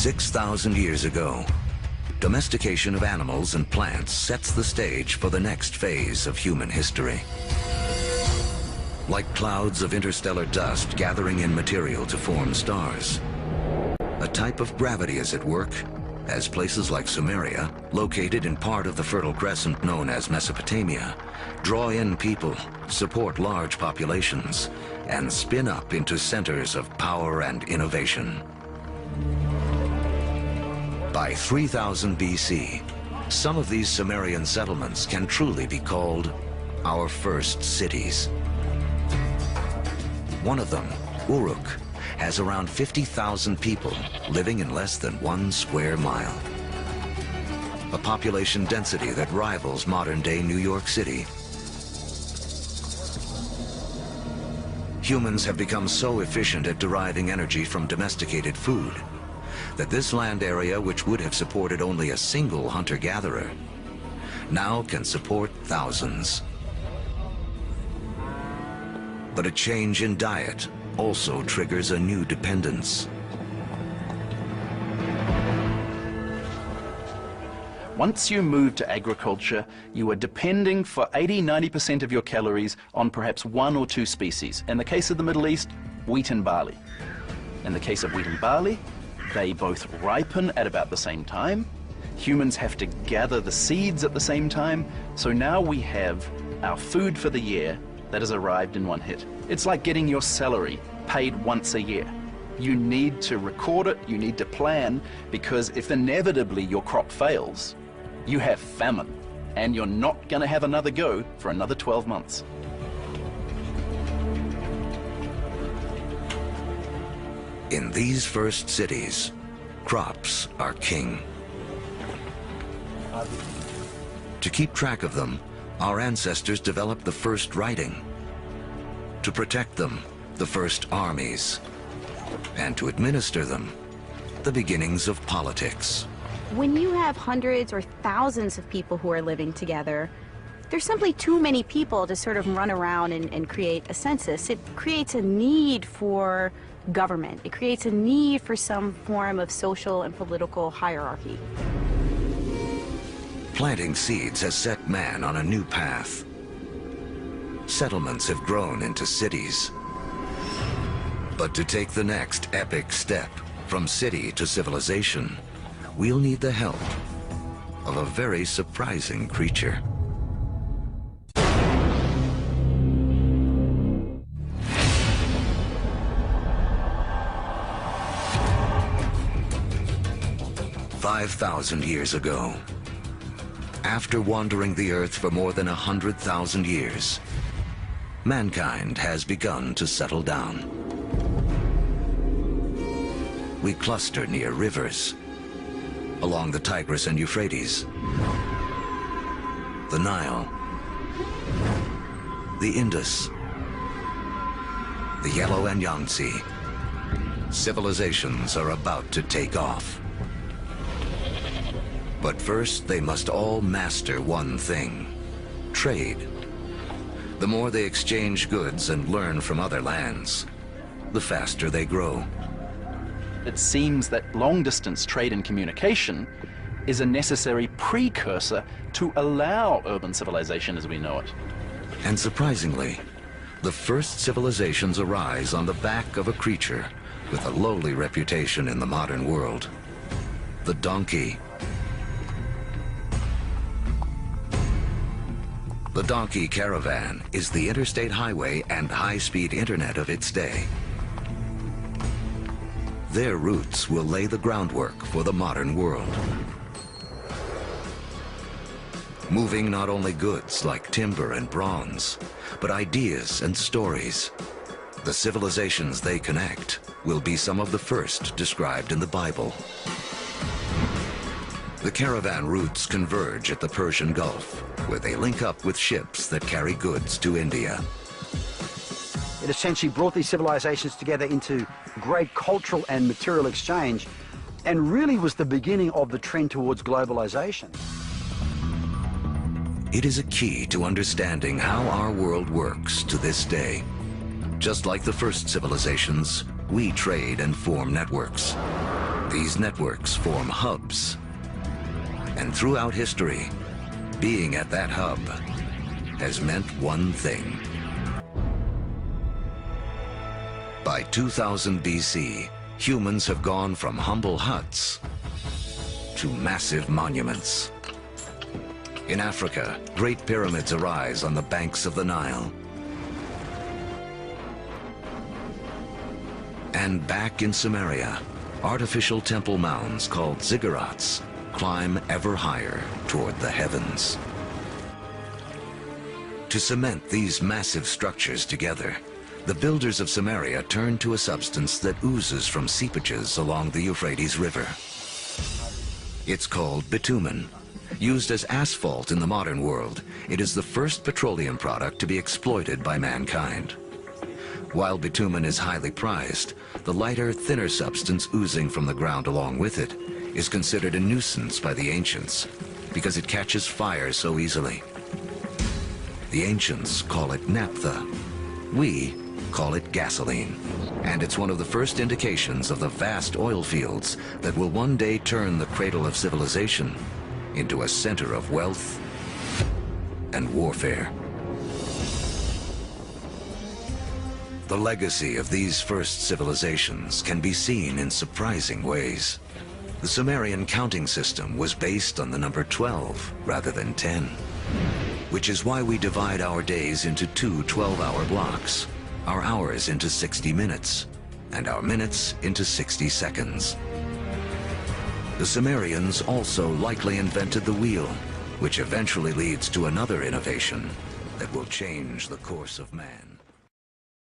6,000 years ago, domestication of animals and plants sets the stage for the next phase of human history. Like clouds of interstellar dust gathering in material to form stars, a type of gravity is at work as places like Sumeria, located in part of the Fertile Crescent known as Mesopotamia, draw in people, support large populations, and spin up into centers of power and innovation. By 3000 BC, some of these Sumerian settlements can truly be called our first cities. One of them, Uruk, has around 50,000 people living in less than 1 square mile. A population density that rivals modern-day New York City. Humans have become so efficient at deriving energy from domesticated food that this land area, which would have supported only a single hunter-gatherer, now can support thousands. But a change in diet also triggers a new dependence. Once you move to agriculture, you are depending for 80–90% of your calories on perhaps 1 or 2 species. In the case of the Middle East, wheat and barley. In the case of wheat and barley, they both ripen at about the same time. Humans have to gather the seeds at the same time. So now we have our food for the year that has arrived in one hit. It's like getting your salary paid once a year. You need to record it, you need to plan, because if inevitably your crop fails, you have famine, and you're not going to have another go for another 12 months. In these first cities, crops are king. To keep track of them, our ancestors developed the first writing. To protect them, the first armies. And to administer them, the beginnings of politics. When you have hundreds or thousands of people who are living together, there's simply too many people to sort of run around and create a census. It creates a need for government. It creates a need for some form of social and political hierarchy. Planting seeds has set man on a new path. Settlements have grown into cities. But to take the next epic step from city to civilization, we'll need the help of a very surprising creature. "5,000 years ago, after wandering the Earth for more than 100,000 years, mankind has begun to settle down. We cluster near rivers, along the Tigris and Euphrates, the Nile, the Indus, the Yellow and Yangtze. Civilizations are about to take off. But first, they must all master one thing: trade. The more they exchange goods and learn from other lands, the faster they grow. It seems that long-distance trade and communication is a necessary precursor to allow urban civilization as we know it. And surprisingly, the first civilizations arise on the back of a creature with a lowly reputation in the modern world: the donkey. The donkey caravan is the interstate highway and high-speed internet of its day. Their routes will lay the groundwork for the modern world. Moving not only goods like timber and bronze, but ideas and stories. The civilizations they connect will be some of the first described in the Bible. The caravan routes converge at the Persian Gulf, where they link up with ships that carry goods to India. It essentially brought these civilizations together into great cultural and material exchange, and really was the beginning of the trend towards globalization. It is a key to understanding how our world works to this day. Just like the first civilizations, we trade and form networks. These networks form hubs. And throughout history, being at that hub has meant one thing. By 2000 BC, humans have gone from humble huts to massive monuments. In Africa, great pyramids arise on the banks of the Nile. And back in Samaria, artificial temple mounds called ziggurats climb ever higher toward the heavens. To cement these massive structures together, the builders of Samaria turned to a substance that oozes from seepages along the Euphrates River. It's called bitumen. Used as asphalt in the modern world, it is the first petroleum product to be exploited by mankind. While bitumen is highly prized, the lighter, thinner substance oozing from the ground along with it is considered a nuisance by the ancients because it catches fire so easily. The ancients call it naphtha. We call it gasoline. And it's one of the first indications of the vast oil fields that will one day turn the cradle of civilization into a center of wealth and warfare. The legacy of these first civilizations can be seen in surprising ways. The Sumerian counting system was based on the number 12 rather than 10, which is why we divide our days into two 12-hour blocks, our hours into 60 minutes, and our minutes into 60 seconds. The Sumerians also likely invented the wheel, which eventually leads to another innovation that will change the course of man.